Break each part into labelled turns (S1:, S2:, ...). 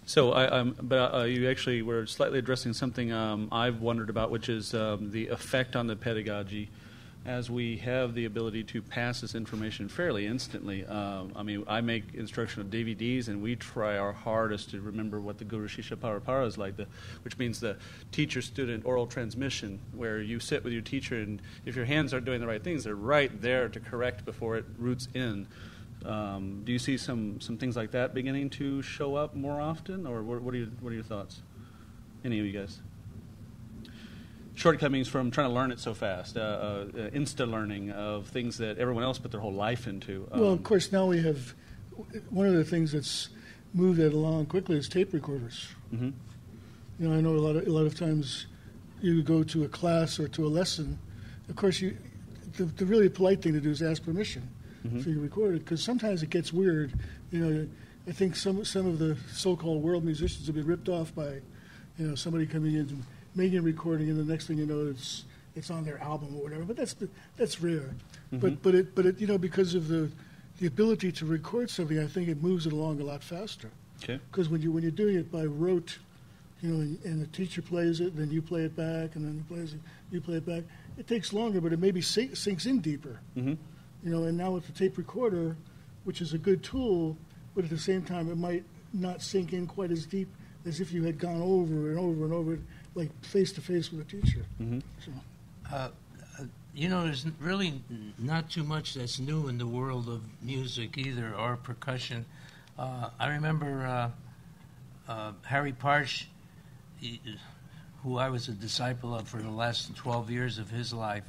S1: So, but you actually were slightly addressing something I've wondered about, which is the effect on the pedagogy as we have the ability to pass this information fairly instantly. I mean, I make instructional DVDs, and we try our hardest to remember what the Guru Shishya Parapara is like, which means the teacher-student oral transmission, where you sit with your teacher, and if your hands aren't doing the right things, they're right there to correct before it roots in. Do you see some things like that beginning to show up more often, or what are your thoughts? Any of you guys? Shortcomings from trying to learn it so fast, insta-learning of things that everyone else put their whole life into.
S2: Well, of course, now we have one of the things that's moved that along quickly is tape recorders. Mm-hmm. You know, I know a lot of times you go to a class or to a lesson. Of course, the really polite thing to do is ask permission. Mm-hmm. So you record it, because sometimes it gets weird. You know, I think some of the so-called world musicians have been ripped off by, you know, somebody coming in and making a recording, and the next thing you know, it's on their album or whatever. But that's rare. Mm-hmm. But it you know, because of the ability to record something, I think it moves it along a lot faster. Okay. Because when you're doing it by rote, you know, and the teacher plays it, then you play it back, and then he plays it, you play it back. It takes longer, but it maybe sinks in deeper. Mm-hmm. You know, and now with the tape recorder, which is a good tool, but at the same time it might not sink in quite as deep as if you had gone over and over and over, like face to face with a teacher. Mm-hmm. So.
S3: You know, there's really not too much that's new in the world of music either, or percussion. I remember Harry Parsh, who I was a disciple of for the last 12 years of his life.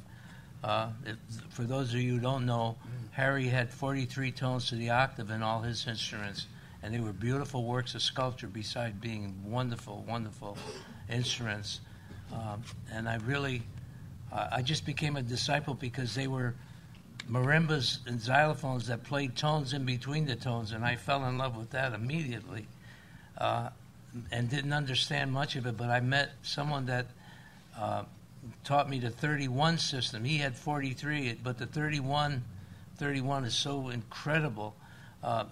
S3: For those of you who don't know, Harry had 43 tones to the octave in all his instruments, and they were beautiful works of sculpture beside being wonderful, wonderful instruments. And I just became a disciple because they were marimbas and xylophones that played tones in between the tones, and I fell in love with that immediately, and didn't understand much of it, but I met someone that taught me the 31 system. He had 43, but the 31 is so incredible.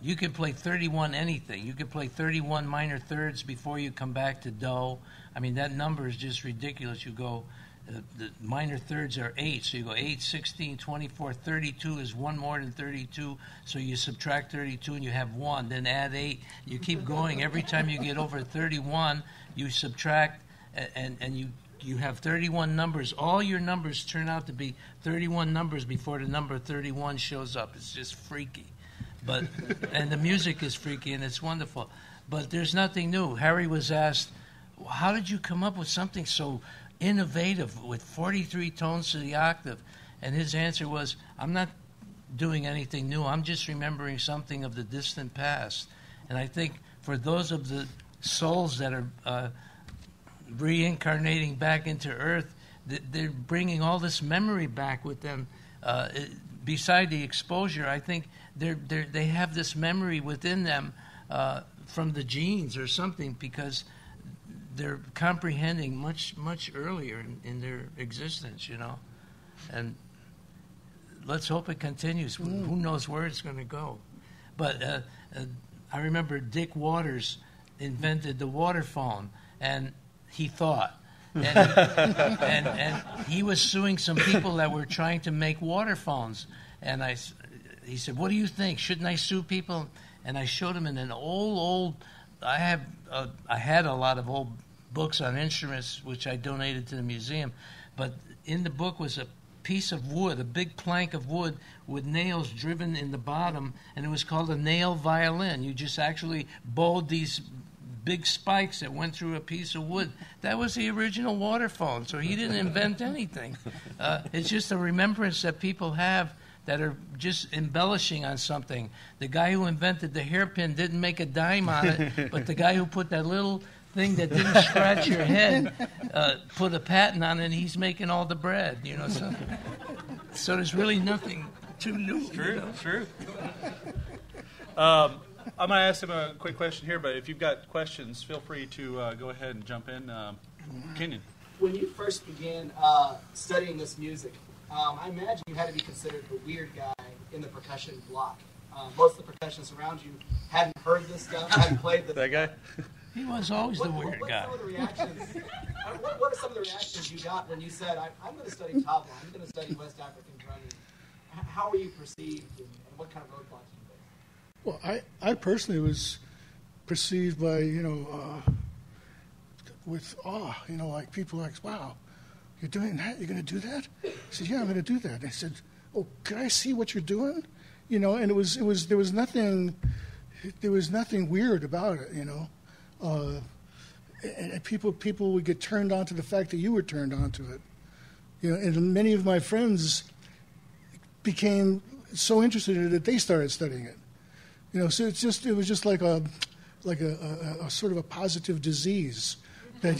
S3: You can play 31 anything. You can play 31 minor thirds before you come back to do. I mean, that number is just ridiculous. You go, the minor thirds are 8, so you go 8, 16, 24, 32 is one more than 32, so you subtract 32 and you have 1, then add 8. You keep going. Every time you get over 31, you subtract, and you have 31 numbers. All your numbers turn out to be 31 numbers before the number 31 shows up. It's just freaky. And the music is freaky, and it's wonderful. But there's nothing new. Harry was asked, how did you come up with something so innovative with 43 tones to the octave? And his answer was, I'm not doing anything new. I'm just remembering something of the distant past. And I think for those of the souls that are reincarnating back into Earth, they're bringing all this memory back with them. Beside the exposure, I think they have this memory within them from the genes or something, because they're comprehending much earlier in their existence, you know. And let's hope it continues. Who knows where it's going to go? But I remember Dick Waters invented the water phone, and he thought. And he was suing some people that were trying to make water phones. And he said, what do you think? Shouldn't I sue people? And I showed him in an old I had a lot of old books on instruments, which I donated to the museum. But in the book was a piece of wood, a big plank of wood with nails driven in the bottom, and it was called a nail violin. You just actually bowed these big spikes that went through a piece of wood. That was the original water phone, so he didn't invent anything. It's just a remembrance that people have that are just embellishing on something. The guy who invented the hairpin didn't make a dime on it, but the guy who put that little thing that didn't scratch your head put a patent on it, and he's making all the bread, you know. So there's really nothing too new.
S1: True, you know? True. I'm going to ask him a quick question here, but if you've got questions, feel free to go ahead and jump in. Kenyon.
S4: When you first began studying this music, I imagine you had to be considered the weird guy in the percussion block. Most of the percussionists around you hadn't heard this stuff, hadn't played this.
S1: That guy?
S3: He was always the weird guy.
S4: What are some of the reactions you got when you said, I'm going to study tabla, I'm going to study West African drumming? How were you perceived, and what kind of roadblocks did you face?
S2: Well, I personally was perceived by, with awe, like people like, wow, you're doing that? You're going to do that? I said, yeah, I'm going to do that. And I said, oh, could I see what you're doing? And there was nothing weird about it, and people would get turned on to the fact that you were turned on to it, and many of my friends became so interested in it that they started studying it, so it was just like a sort of a positive disease that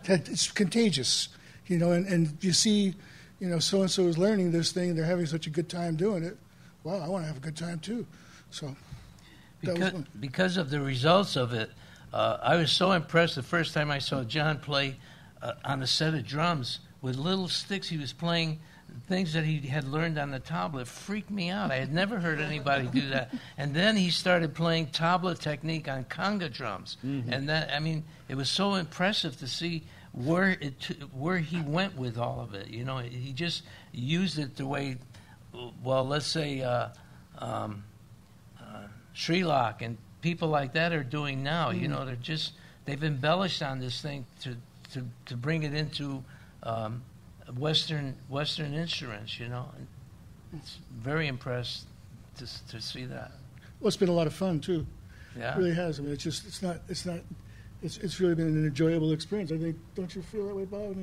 S2: that it's contagious, and you see, so and so is learning this thing, they're having such a good time doing it. Wow, I want to have a good time too. So
S3: because of the results of it, I was so impressed the first time I saw John play on a set of drums with little sticks. He was playing things that he had learned on the tabla. It freaked me out. I had never heard anybody do that. And then he started playing tabla technique on conga drums. Mm-hmm. And it was so impressive to see where he went with all of it. He just used it the way, well, let's say Srilak and people like that are doing now. Mm-hmm. They've embellished on this thing to bring it into Western instruments. It's very impressed to see that.
S2: Well, it's been a lot of fun too.
S3: Yeah,
S2: it really has. It's really been an enjoyable experience. I think. Don't you feel that way, Bob?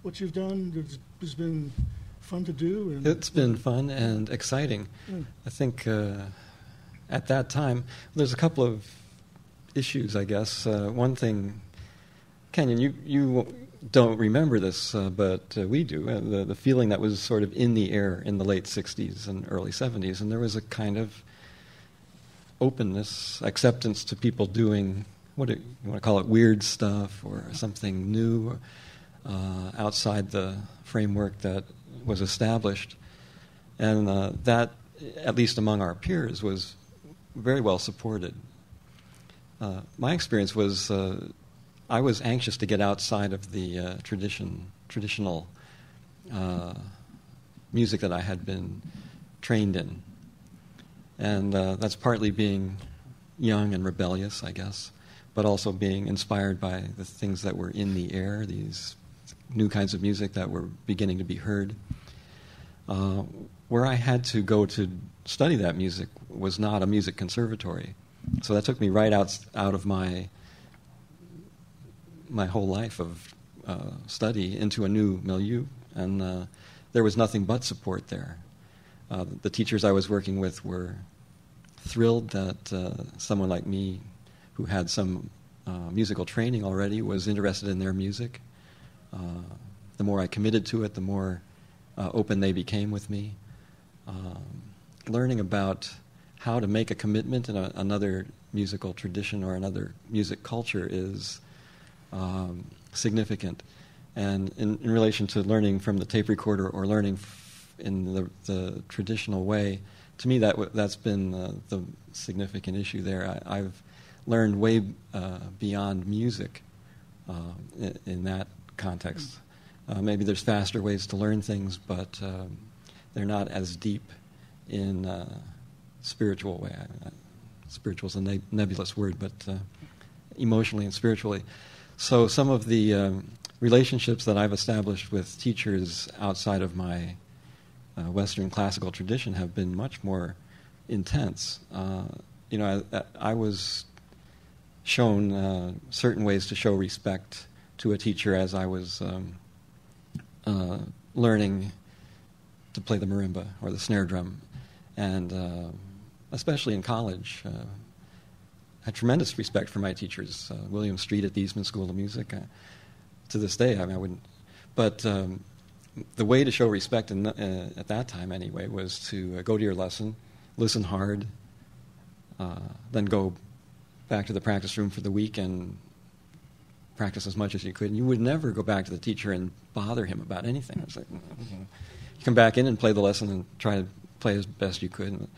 S2: What you've done has been fun to do.
S5: It's been fun and exciting.
S2: Mm.
S5: I think. At that time, there's a couple of issues, I guess. One thing, Kenyon, you don't remember this, but we do. The feeling that was sort of in the air in the late 60s and early 70s, and there was a kind of openness, acceptance to people doing, what do you want to call it, weird stuff or something new outside the framework that was established. And that, at least among our peers, was very well supported. My experience was I was anxious to get outside of the traditional music that I had been trained in. And that's partly being young and rebellious, I guess, but also being inspired by the things that were in the air, these new kinds of music that were beginning to be heard. Where I had to go to study that music was not a music conservatory. So that took me right out of my whole life of study into a new milieu, and there was nothing but support there. The teachers I was working with were thrilled that someone like me, who had some musical training already, was interested in their music. The more I committed to it, the more open they became with me. Learning about how to make a commitment in another musical tradition or another music culture is significant. And in relation to learning from the tape recorder or learning in the traditional way, to me that's been the significant issue there. I've learned way beyond music in that context. Maybe there's faster ways to learn things, but they're not as deep in spiritual way. Spiritual is a nebulous word, but emotionally and spiritually. So some of the relationships that I've established with teachers outside of my Western classical tradition have been much more intense. I was shown certain ways to show respect to a teacher as I was learning to play the marimba or the snare drum, and especially in college, I had tremendous respect for my teachers. William Street at the Eastman School of Music. To this day, I wouldn't. But the way to show respect at that time, anyway, was to go to your lesson, listen hard, then go back to the practice room for the week and practice as much as you could. And you would never go back to the teacher and bother him about anything. It was like, you come back in and play the lesson and try to play as best you could.